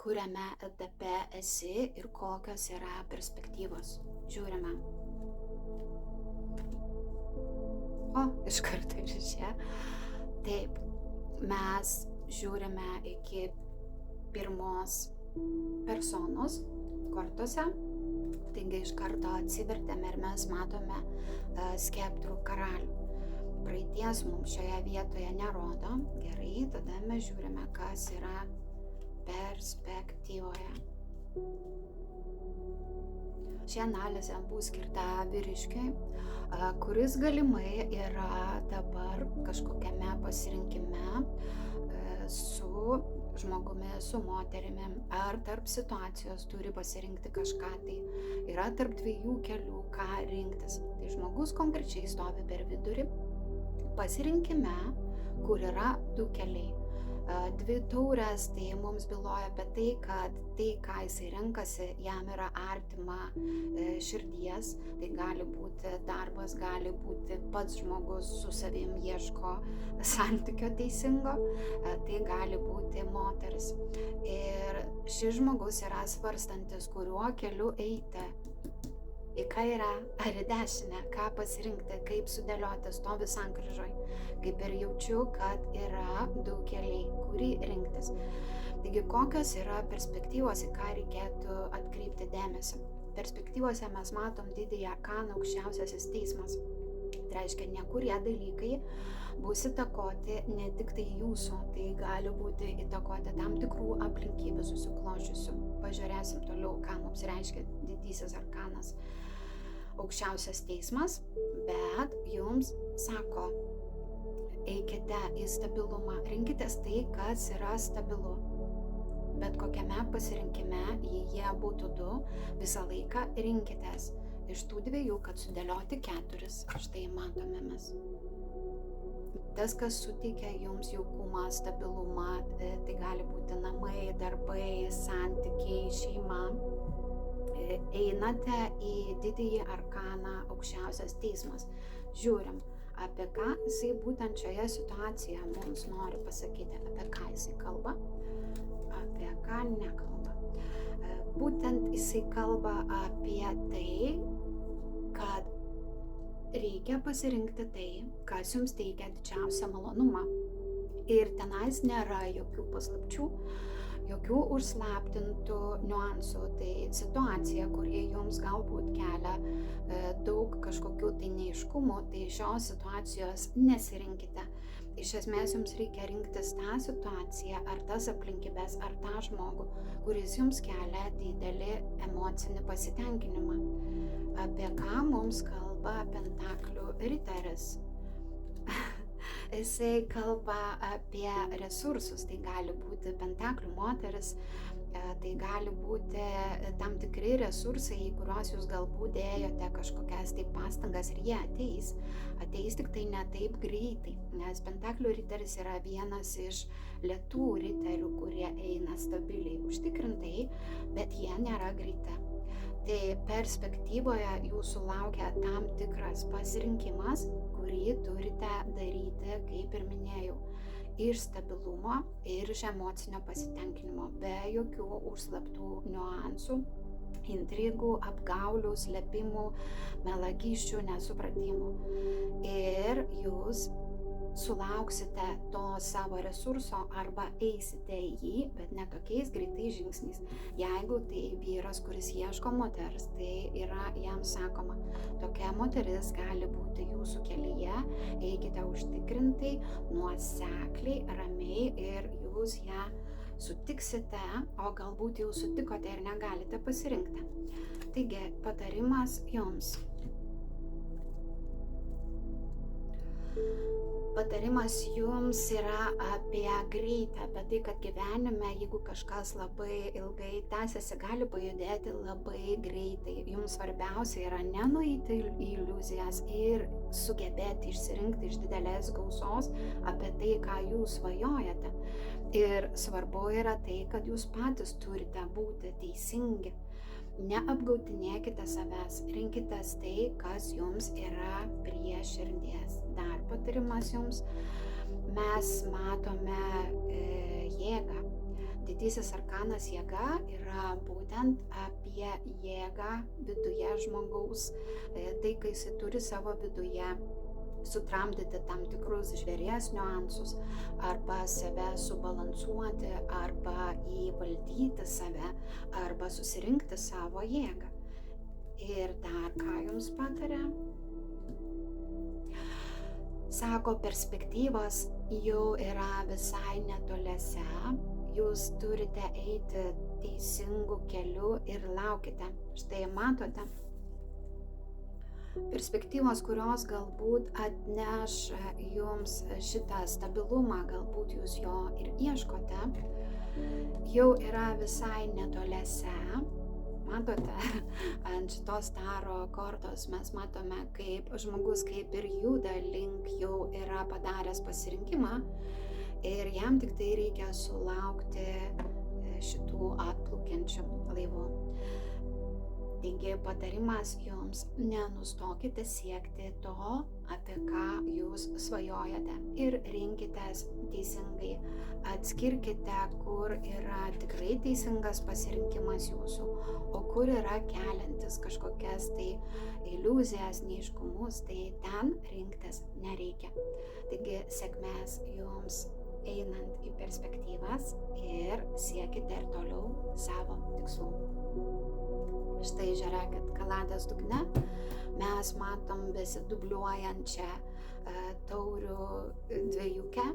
kuriame etape esi ir kokios yra perspektyvos. Žiūrime. O, iš karto ir čia. Taip, mes žiūrime iki pirmos personos kortose. Taigi iš karto atsivertėme ir mes matome skeptrų karalių. Praeities mums šioje vietoje nerodo. Gerai, tada mes žiūrime, kas yra perspektyvoje. Ši analizė bus skirta vyriškiui, kuris galimai yra dabar kažkokiame pasirinkime su žmogumi, su moterimi, ar tarp situacijos turi pasirinkti kažką, tai yra tarp dviejų kelių, ką rinktis. Tai žmogus konkrečiai stovi per vidurį pasirinkime, kur yra du keliai. Dvi taurės, tai mums byloja apie tai, kad tai, ką jisai renkasi, jam yra artima širdies. Tai gali būti darbas, gali būti pats žmogus su savim ieško santykio teisingo, tai gali būti moteris. Ir šis žmogus yra svarstantis, kuriuo keliu eiti. Į kairę ar į dešinę, ką pasirinkti, kaip sudėlioti, stovi sankryžoj. Kaip ir jaučiu, kad yra du keliai, kurį rinktis. Taigi, kokios yra perspektyvos, į ką reikėtų atkreipti dėmesį. Perspektyvose mes matom didįjį arkaną, aukščiausiasis teismas. Tai reiškia, nekurie dalykai bus įtakoti ne tik tai jūsų, tai gali būti įtakoti tam tikrų aplinkybių susiklošiusių. Pažiūrėsim toliau, ką mums reiškia didysis arkanas, aukščiausias teismas, bet jums sako, eikite į stabilumą, rinkitės tai, kas yra stabilu. Bet kokiame pasirinkime, jei jie būtų du, visą laiką rinkitės iš tų dviejų, kad sudėlioti keturis. Štai matome mes. Tas, kas suteikia jums jaukumą, stabilumą, tai gali būti namai, darbai, santykiai, šeima. Einate į didįjį arkaną, aukščiausias teismas. Žiūrim, apie ką jisai būtent šioje situacijoje mums nori pasakyti, apie ką jisai kalba, apie ką nekalba. Būtent jisai kalba apie tai, kad reikia pasirinkti tai, kas jums teikia didžiausią malonumą. Ir tenais nėra jokių paslapčių, jokių užslaptintų niuansų. Tai situacija, kurie jums galbūt kelia daug kažkokių tai neaiškumų, tai šios situacijos nesirinkite. Iš esmės jums reikia rinktis tą situaciją, ar tas aplinkybės, ar tą žmogų, kuris jums kelia didelį emocinį pasitenkinimą. Apie ką mums kalba Pentaklių riteris? Jisai kalba apie resursus, tai gali būti Pentaklių moteris, tai gali būti tam tikri resursai, į kuriuos jūs galbūt dėjote kažkokias tai pastangas ir jie ateis tik tai ne taip greitai, nes Pentaklių riteris yra vienas iš lėtų riterių, kurie eina stabiliai, užtikrintai, bet jie nėra greiti. Tai perspektyvoje jūsų laukia tam tikras pasirinkimas, kurį turite daryti, kaip ir minėjau, iš stabilumo ir iš emocinio pasitenkinimo, be jokių užslaptų niuansų, intrigų, apgaulių, slėpimų, melagysčių, nesupratimų. Ir jūs sulauksite to savo resurso arba eisite į jį, bet ne tokiais greitais žingsniais. Jeigu tai vyras, kuris ieško moters, tai yra jam sakoma, tokia moteris gali būti jūsų kelyje, eikite užtikrintai, nuosekliai, ramiai ir jūs ją sutiksite, o galbūt jau sutikote ir negalite pasirinkti. Taigi, patarimas jums. Patarimas jums yra apie greitį, apie tai, kad gyvenime, jeigu kažkas labai ilgai tęsiasi, gali pajudėti labai greitai. Jums svarbiausia yra nenueiti į iliuzijas ir sugebėti išsirinkti iš didelės gausos apie tai, ką jūs svajojate. Ir svarbu yra tai, kad jūs patys turite būti teisingi. Neapgautinėkite savęs, rinkitės tai, kas jums yra prie širdies. Dar patarimas jums, mes matome jėgą, didysis arkanas jėga yra būtent apie jėgą viduje žmogaus, tai, kai jis turi savo viduje sutramdyti tam tikrus žvėries niuansus, arba save subalansuoti, arba įvaldyti save, arba susirinkti savo jėgą. Ir dar ką jums pataria? Sako, perspektyvos jau yra visai netoliese, jūs turite eiti teisingu keliu ir laukite. Štai matote, perspektyvos, kurios galbūt atneš jums šitą stabilumą, galbūt jūs jo ir ieškote, jau yra visai netoliese. Matote, ant šitos taro kortos mes matome, kaip žmogus kaip ir juda link, jau yra padaręs pasirinkimą ir jam tik tai reikia sulaukti šitų atplaukiančių laivų. Taigi patarimas jums: nenustokite siekti to, apie ką jūs svajojate, ir rinkitės teisingai. Atskirkite, kur yra tikrai teisingas pasirinkimas jūsų, o kur yra keliantis kažkokias tai iliuzijas, neaiškumus, tai ten rinktis nereikia. Taigi sėkmės jums einant į perspektyvas ir siekite ir toliau savo tikslų. Štai žiūrėkit, Kaladės dugne mes matom besidubliuojančią taurių dviejukę.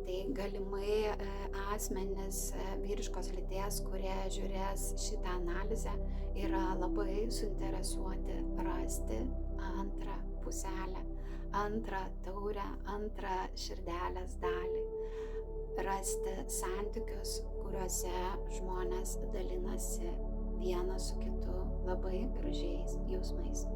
Tai galimai asmenys vyriškos lyties, kurie žiūrės šitą analizę, yra labai suinteresuoti rasti antrą puselę, antrą taurę, antrą širdelės dalį, rasti santykius, kuriuose žmonės dalinasi vienas su kitu labai gražiais jausmais.